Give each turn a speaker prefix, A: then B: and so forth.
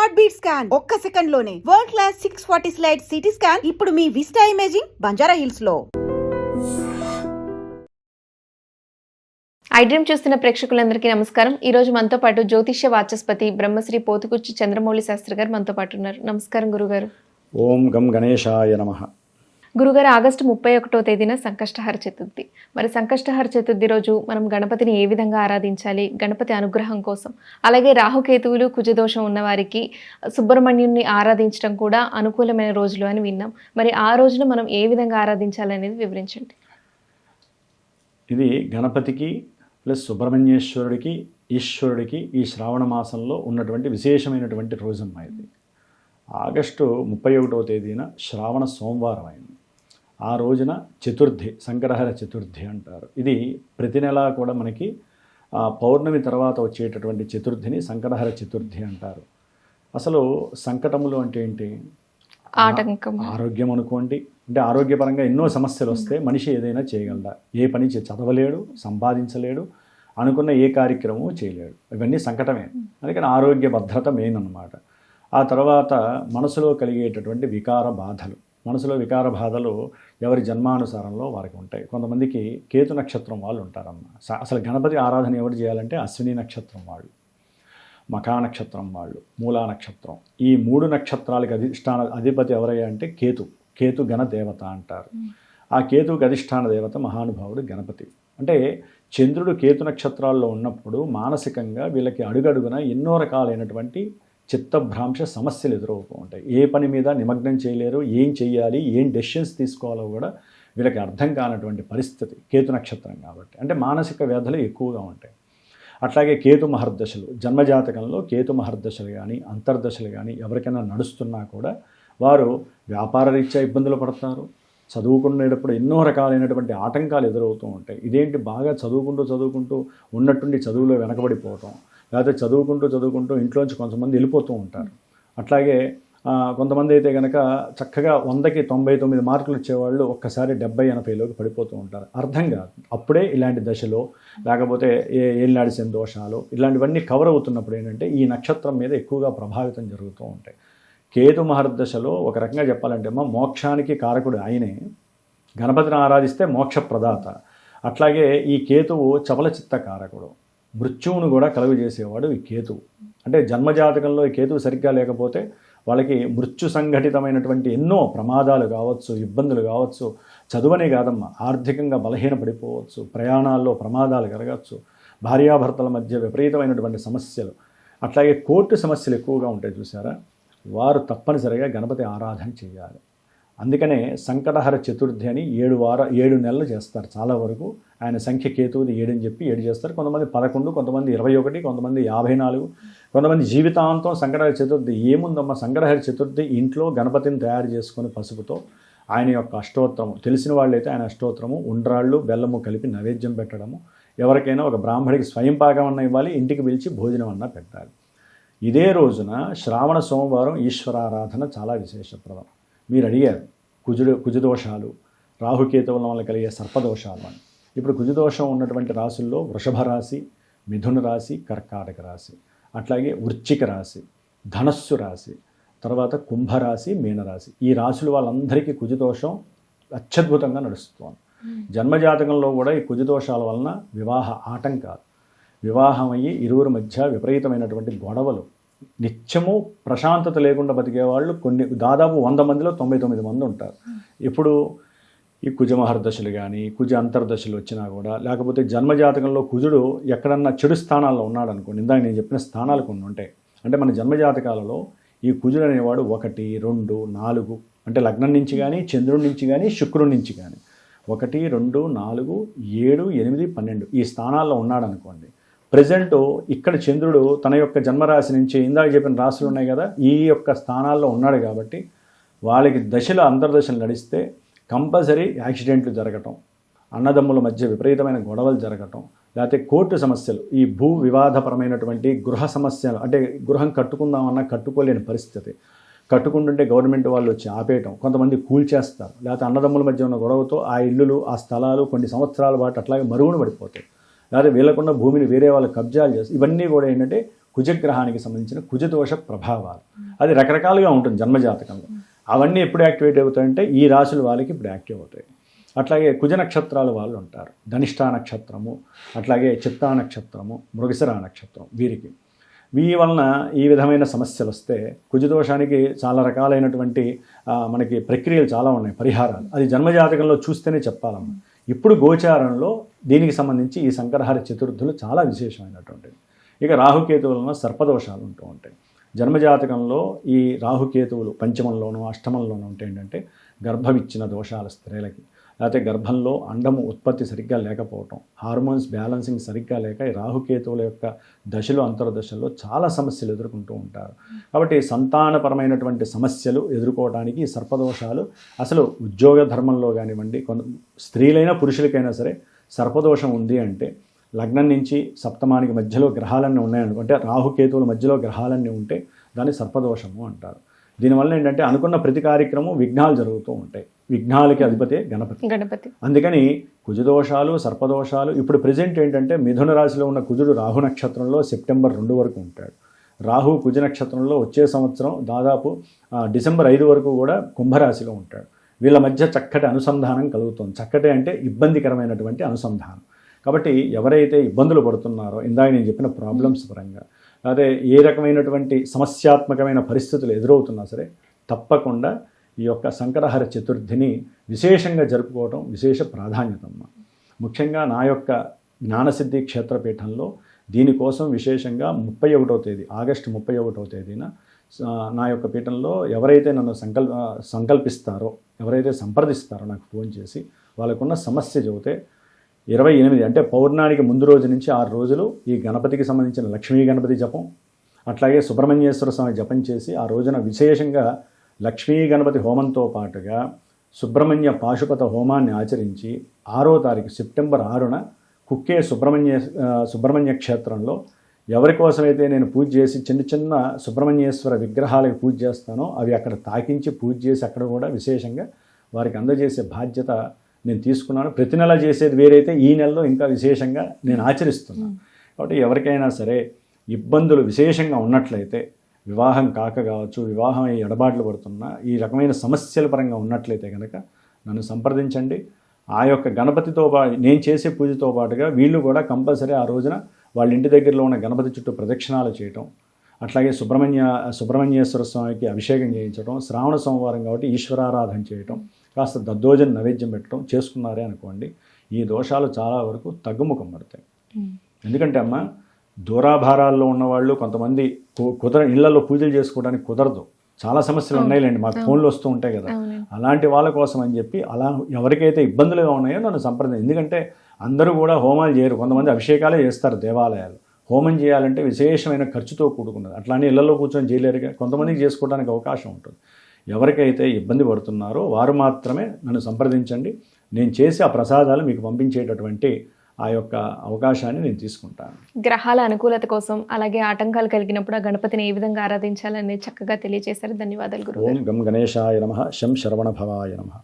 A: Heart beat scan ఒక్క second లోనే world class 640 slide CT scan ఇప్పుడు మీ విస్టా ఇమేజింగ్ బంజారా హిల్స్ లో.
B: ఐడ్రీమ్ చూస్తున్న ప్రేక్షకులందరికీ నమస్కారం. ఈ రోజు మనతో పాటు జ్యోతిష్య వాచస్పతి బ్రహ్మశ్రీ పోతుకుర్చి చంద్రమౌళి శాస్త్రి గారు మనతో పాటు ఉన్నారు. నమస్కారం గురుగారు.
C: ఓం గం గణేశాయ నమః.
B: గురుగారు, ఆగస్టు 31వ తేదీన సంకష్టహర చతుర్థి. మరి సంకష్టహర చతుర్థి రోజు మనం గణపతిని ఏ విధంగా ఆరాధించాలి, గణపతి అనుగ్రహం కోసం? అలాగే రాహుకేతువులు కుజదోషం ఉన్న వారికి సుబ్రహ్మణ్యుని ఆరాధించడం కూడా అనుకూలమైన రోజులు అని విన్నాం. మరి ఆ రోజున మనం ఏ విధంగా ఆరాధించాలి అనేది వివరించండి.
C: ఇది గణపతికి ప్లస్ సుబ్రహ్మణ్యేశ్వరుడికి ఈశ్వరుడికి ఈ శ్రావణ మాసంలో ఉన్నటువంటి విశేషమైనటువంటి రోజమ్మా. ఇది ఆగస్టు 31వ తేదీన శ్రావణ సోమవారం అయింది. ఆ రోజున చతుర్థి, సంకటహర చతుర్థి అంటారు. ఇది ప్రతి నెలా కూడా మనకి పౌర్ణమి తర్వాత వచ్చేటటువంటి చతుర్థిని సంకటహర చతుర్థి అంటారు. అసలు సంకటములు అంటే ఏంటి?
B: ఆటంకం,
C: ఆరోగ్యం అనుకోండి. అంటే ఆరోగ్యపరంగా ఎన్నో సమస్యలు వస్తే మనిషి ఏదైనా చేయగలడా? ఏ పని చదవలేడు, సంపాదించలేడు, అనుకున్న ఏ కార్యక్రమం చేయలేడు. ఇవన్నీ సంకటమే. అందుకని ఆరోగ్య భద్రత మెయిన్ అన్నమాట. ఆ తర్వాత మనసులో కలిగేటటువంటి వికార బాధలు. మనసులో వికార బాధలు ఎవరి జన్మానుసారంలో వారికి ఉంటాయి. కొంతమందికి కేతు నక్షత్రం వాళ్ళు ఉంటారమ్మ. అసలు గణపతి ఆరాధన ఎవరు చేయాలంటే అశ్విని నక్షత్రం వాళ్ళు, మఖా నక్షత్రం వాళ్ళు, మూలా నక్షత్రం. ఈ 3 నక్షత్రాలకు అధిపతి ఎవరయ్యా అంటే కేతు. కేతు గణ దేవత అంటారు. ఆ కేతువుకి అధిష్టాన దేవత మహానుభావుడు గణపతి. అంటే చంద్రుడు కేతు నక్షత్రాల్లో ఉన్నప్పుడు మానసికంగా వీళ్ళకి అడుగడుగున ఎన్నో రకాలైనటువంటి చిత్తభ్రాంశ సమస్యలు ఎదురవుతూ ఉంటాయి. ఏ పని మీద నిమగ్నం చేయలేరు, ఏం చెయ్యాలి, ఏం డెసిషన్స్ తీసుకోవాలో కూడా వీళ్ళకి అర్థం కానటువంటి పరిస్థితి కేతు నక్షత్రం కాబట్టి. అంటే మానసిక వ్యాధులు ఎక్కువగా ఉంటాయి. అట్లాగే కేతు మహర్దశలు, జన్మజాతకంలో కేతు మహర్దశలు కానీ అంతర్దశలు కానీ ఎవరికైనా నడుస్తున్నా కూడా వారు వ్యాపార రీత్యా ఇబ్బందులు పడతారు. చదువుకునేటప్పుడు ఎన్నో రకాలైనటువంటి ఆటంకాలు ఎదురవుతూ ఉంటాయి. ఇదేంటి, బాగా చదువుకుంటూ ఉన్నట్టుండి చదువులో వెనకబడిపోవటం, లేకపోతే చదువుకుంటూ ఇంట్లోంచి కొంతమంది వెళ్ళిపోతూ ఉంటారు. అట్లాగే కొంతమంది అయితే కనుక చక్కగా 100కి 99 మార్కులు వచ్చేవాళ్ళు ఒక్కసారి 70-80లోకి పడిపోతూ ఉంటారు. అర్థం కాదు. అప్పుడే ఇలాంటి దశలో లేకపోతే ఏలినాడిసిన దోషాలు ఇలాంటివన్నీ కవర్ అవుతున్నప్పుడు ఏంటంటే ఈ నక్షత్రం మీద ఎక్కువగా ప్రభావితం జరుగుతూ ఉంటాయి. కేతు మహర్దశలో ఒక రకంగా చెప్పాలంటే మోక్షానికి కారకుడు ఆయనే. గణపతిని ఆరాధిస్తే మోక్ష ప్రదాత. అట్లాగే ఈ కేతువు చపలచిత్త కారకుడు, మృత్యువును కూడా కలుగజేసేవాడు ఈ కేతువు. అంటే జన్మజాతకంలో ఈ కేతువు సరిగ్గా లేకపోతే వాళ్ళకి మృత్యు సంఘటితమైనటువంటి ఎన్నో ప్రమాదాలు కావచ్చు, ఇబ్బందులు కావచ్చు. చదువనే కాదమ్మా, ఆర్థికంగా బలహీనపడిపోవచ్చు, ప్రయాణాల్లో ప్రమాదాలు కలగచ్చు, భార్యాభర్తల మధ్య విపరీతమైనటువంటి సమస్యలు, అట్లాగే కోర్టు సమస్యలు ఎక్కువగా ఉంటాయి. చూసారా, వారు తప్పనిసరిగా గణపతి ఆరాధన చేయాలి. అందుకనే సంకటహర చతుర్థి అని 7 నెలలు చేస్తారు. చాలా వరకు ఆయన సంఖ్య కేతువుది 7 అని చెప్పి 7 చేస్తారు. కొంతమంది 11, కొంతమంది 21, కొంతమంది 54, కొంతమంది జీవితాంతం సంకటహర చతుర్థి. ఏముందమ్మా, సంకటహర చతుర్థి ఇంట్లో గణపతిని తయారు చేసుకొని పసుపుతో ఆయన యొక్క అష్టోత్తరము, తెలిసిన వాళ్ళైతే ఆయన అష్టోత్తరము, ఉండ్రాళ్ళు బెల్లము కలిపి నైవేద్యం పెట్టడము, ఎవరికైనా ఒక బ్రాహ్మడికి స్వయం పాకం అన్న ఇవ్వాలి, ఇంటికి పిలిచి భోజనం అన్న పెట్టాలి. ఇదే రోజున శ్రావణ సోమవారం ఈశ్వరారాధన చాలా విశేషప్రదం. మీరు అడిగారు కుజదోషాలు, రాహుకేతువుల వల్ల కలిగే సర్పదోషాలు అని. ఇప్పుడు కుజదోషం ఉన్నటువంటి రాశుల్లో వృషభ రాశి, మిథున రాశి, కర్కాటక రాశి, అట్లాగే వృశ్చిక రాశి, ధనస్సు రాశి, తర్వాత కుంభరాశి, మీనరాశి. ఈ రాశుల వాళ్ళందరికీ కుజదోషం అత్యద్భుతంగా నడుస్తుంది. జన్మజాతకంలో కూడా ఈ కుజదోషాల వలన వివాహ ఆటంకాలు, వివాహం అయ్యి ఇరువురి మధ్య విపరీతమైనటువంటి గొడవలు, నిత్యము ప్రశాంతత లేకుండా బతికేవాళ్ళు దాదాపు 100 మందిలో 99 మంది ఉంటారు. ఇప్పుడు ఈ కుజమహర్దశలు కానీ కుజ అంతర్దశలు వచ్చినా కూడా, లేకపోతే జన్మజాతకంలో కుజుడు ఎక్కడన్నా చెడు స్థానాల్లో ఉన్నాడు అనుకోండి, ఇందాక నేను చెప్పిన స్థానాలు కొన్ని ఉంటాయి. అంటే మన జన్మజాతకాలలో ఈ కుజుడు అనేవాడు 1, 2, 4 అంటే లగ్నం నుంచి కానీ, చంద్రుడి నుంచి కానీ, శుక్రుడి నుంచి కానీ 1, 2, 4, 7, 8, 12 ఈ స్థానాల్లో ఉన్నాడు అనుకోండి. ప్రజెంట్ ఇక్కడ చంద్రుడు తన యొక్క జన్మరాశి నుంచి ఇందాక చెప్పిన రాశులు ఉన్నాయి కదా, ఈ యొక్క స్థానాల్లో ఉన్నాడు కాబట్టి వాళ్ళకి దశలు అంతర్దశలు నడిస్తే కంపల్సరీ యాక్సిడెంట్లు జరగటం, అన్నదమ్ముల మధ్య విపరీతమైన గొడవలు జరగటం, లేకపోతే కోర్టు సమస్యలు, ఈ భూ వివాదపరమైనటువంటి గృహ సమస్యలు, అంటే గృహం కట్టుకుందామన్నా కట్టుకోలేని పరిస్థితి, కట్టుకుంటుంటే గవర్నమెంట్ వాళ్ళు వచ్చి ఆపేయటం, కొంతమంది కూల్చేస్తారు, లేకపోతే అన్నదమ్ముల మధ్య ఉన్న గొడవతో ఆ ఇల్లులు, ఆ స్థలాలు కొన్ని సంవత్సరాల పాటు అట్లాగే మరుగున పడిపోతాయి, లేదా వీళ్ళకున్న భూమిని వేరే వాళ్ళు కబ్జాలు చేస్తారు. ఇవన్నీ కూడా ఏంటంటే కుజగ్రహానికి సంబంధించిన కుజదోష ప్రభావాలు. అది రకరకాలుగా ఉంటుంది జన్మజాతకంలో. అవన్నీ ఎప్పుడు యాక్టివేట్ అవుతాయంటే ఈ రాశుల వాళ్ళకి ఇప్పుడు యాక్టివ్ అవుతాయి. అట్లాగే కుజ నక్షత్రాల వాళ్ళు ఉంటారు. ధనిష్టా నక్షత్రము, అట్లాగే చిత్తా నక్షత్రము, మృగశిర నక్షత్రం, వీరి వలన ఈ విధమైన సమస్యలు వస్తే కుజదోషానికి చాలా రకాలైనటువంటి మనకి ప్రక్రియలు చాలా ఉన్నాయి, పరిహారాలు. అది జన్మజాతకంలో చూస్తేనే చెప్పాలమ్మా. ఇప్పుడు గోచారంలో దీనికి సంబంధించి ఈ సంకటహర చతుర్థులు చాలా విశేషమైనటువంటివి. ఇక రాహుకేతువుల వలన సర్పదోషాలు ఉంటూ ఉంటాయి. జన్మజాతకంలో ఈ రాహుకేతువులు పంచమంలోనూ అష్టమంలోనూ ఉంటే ఏంటంటే గర్భవిచ్చిన దోషాలు స్త్రీలకి, లేకపోతే గర్భంలో అండము ఉత్పత్తి సరిగ్గా లేకపోవటం, హార్మోన్స్ బ్యాలెన్సింగ్ సరిగ్గా లేక ఈ రాహుకేతువుల యొక్క దశలు అంతర్దశల్లో చాలా సమస్యలు ఎదుర్కొంటూ ఉంటారు. కాబట్టి సంతానపరమైనటువంటి సమస్యలు ఎదుర్కోవడానికి ఈ సర్పదోషాలు అసలు ఉద్యోగ ధర్మంలో కానివ్వండి, స్త్రీలైనా పురుషులకైనా సరే సర్పదోషం ఉంది అంటే లగ్నం నుంచి సప్తమానికి మధ్యలో గ్రహాలన్నీ ఉన్నాయనుకుంటే, రాహుకేతువుల మధ్యలో గ్రహాలన్నీ ఉంటే దాన్ని సర్పదోషము అంటారు. దీనివల్ల ఏంటంటే అనుకున్న ప్రతి కార్యక్రమం విఘ్నాలు జరుగుతూ ఉంటాయి. విఘ్నాలకి అధిపతే గణపతి. అందుకని కుజదోషాలు, సర్పదోషాలు. ఇప్పుడు ప్రజెంట్ ఏంటంటే మిథున రాశిలో ఉన్న కుజుడు రాహు నక్షత్రంలో సెప్టెంబర్ 2 వరకు ఉంటాడు. రాహు కుజ నక్షత్రంలో వచ్చే సంవత్సరం దాదాపు డిసెంబర్ 5 వరకు కూడా కుంభరాశిలో ఉంటాడు. వీళ్ళ మధ్య చక్కటి అనుసంధానం కలుగుతుంది. చక్కటి అంటే ఇబ్బందికరమైనటువంటి అనుసంధానం. కాబట్టి ఎవరైతే ఇబ్బందులు పడుతున్నారో, ఇందాక నేను చెప్పిన ప్రాబ్లమ్స్ పరంగా, అదే ఏ రకమైనటువంటి సమస్యాత్మకమైన పరిస్థితులు ఎదురవుతున్నా సరే తప్పకుండా ఈ యొక్క సంకటహర చతుర్థిని విశేషంగా జరుపుకోవడం విశేష ప్రాధాన్యత. ముఖ్యంగా నా యొక్క జ్ఞానసిద్ధి క్షేత్రపీఠంలో దీనికోసం విశేషంగా 31వ తేదీ ఆగస్టు 31వ తేదీన నా యొక్క పీఠంలో ఎవరైతే నన్ను సంకల్పిస్తారో, ఎవరైతే సంప్రదిస్తారో నాకు ఫోన్ చేసి వాళ్ళకున్న సమస్య చెబితే 28 అంటే పౌర్ణానికి ముందు రోజు నుంచి 6 రోజులు ఈ గణపతికి సంబంధించిన లక్ష్మీ గణపతి జపం, అట్లాగే సుబ్రహ్మణ్యేశ్వర స్వామి జపం చేసి ఆ రోజున విశేషంగా లక్ష్మీ గణపతి హోమంతో పాటుగా సుబ్రహ్మణ్య పాశుపత హోమాన్ని ఆచరించి 6వ తారీఖు సెప్టెంబర్ 6న కుక్కే సుబ్రహ్మణ్య క్షేత్రంలో ఎవరి కోసమైతే నేను పూజ చేసి చిన్న సుబ్రహ్మణ్యేశ్వర విగ్రహాలకు పూజ చేస్తానో అవి అక్కడ తాకించి పూజ చేసి అక్కడ కూడా విశేషంగా వారికి అందజేసే బాధ్యత నేను తీసుకున్నాను. ప్రతి నెల చేసేది వేరైతే ఈ నెలలో ఇంకా విశేషంగా నేను ఆచరిస్తున్నాను. కాబట్టి ఎవరికైనా సరే ఇబ్బందులు విశేషంగా ఉన్నట్లయితే, వివాహం కాక కావచ్చు, వివాహం ఎడబాట్లు పడుతున్నా, ఈ రకమైన సమస్యల పరంగా ఉన్నట్లయితే కనుక నన్ను సంప్రదించండి. ఆ యొక్క గణపతితో నేను చేసే పూజతో పాటుగా వీళ్ళు కూడా కంపల్సరీ ఆ రోజున వాళ్ళ ఇంటి దగ్గరలో ఉన్న గణపతి చుట్టూ ప్రదక్షిణాలు చేయటం, అట్లాగే సుబ్రహ్మణ్యేశ్వర స్వామికి అభిషేకం చేయించడం, శ్రావణ సోమవారం కాబట్టి ఈశ్వరారాధన చేయటం, కాస్త దద్దోజన నైవేద్యం పెట్టడం చేసుకున్నారే అనుకోండి, ఈ దోషాలు చాలా వరకు తగ్గుముఖం పడతాయి. ఎందుకంటే అమ్మ, దూరాభారాల్లో ఉన్నవాళ్ళు కొంతమంది ఇళ్లలో పూజలు చేసుకోవడానికి కుదరదు, చాలా సమస్యలు ఉన్నాయిలేండి, మాకు ఫోన్లు వస్తూ ఉంటాయి కదా, అలాంటి వాళ్ళ కోసం అని చెప్పి అలా ఎవరికైతే ఇబ్బందులుగా ఉన్నాయో నన్ను సంప్రదించి. ఎందుకంటే అందరూ కూడా హోమాలు చేయరు, కొంతమంది అభిషేకాలే చేస్తారు దేవాలయాలు. హోమం చేయాలంటే విశేషమైన ఖర్చుతో కూడుకున్నది, అట్లానే ఇళ్లలో కూర్చొని చేయలేరుగా, కొంతమందికి చేసుకోవడానికి అవకాశం ఉంటుంది. ఎవరికైతే ఇబ్బంది పడుతున్నారో వారు మాత్రమే నన్ను సంప్రదించండి. నేను చేసి ఆ ప్రసాదాలు మీకు పంపించేటటువంటి ఆ యొక్క అవకాశాన్ని నేను తీసుకుంటాను.
B: గ్రహాల అనుకూలత కోసం, అలాగే ఆటంకాలు కలిగినప్పుడు ఆ గణపతిని ఏ విధంగా ఆరాధించాలని చక్కగా తెలియజేశారు. ధన్యవాదాలు గురువు.
C: ఓం గం గణేశాయ నమః, శం శరవణ భవాయ నమః.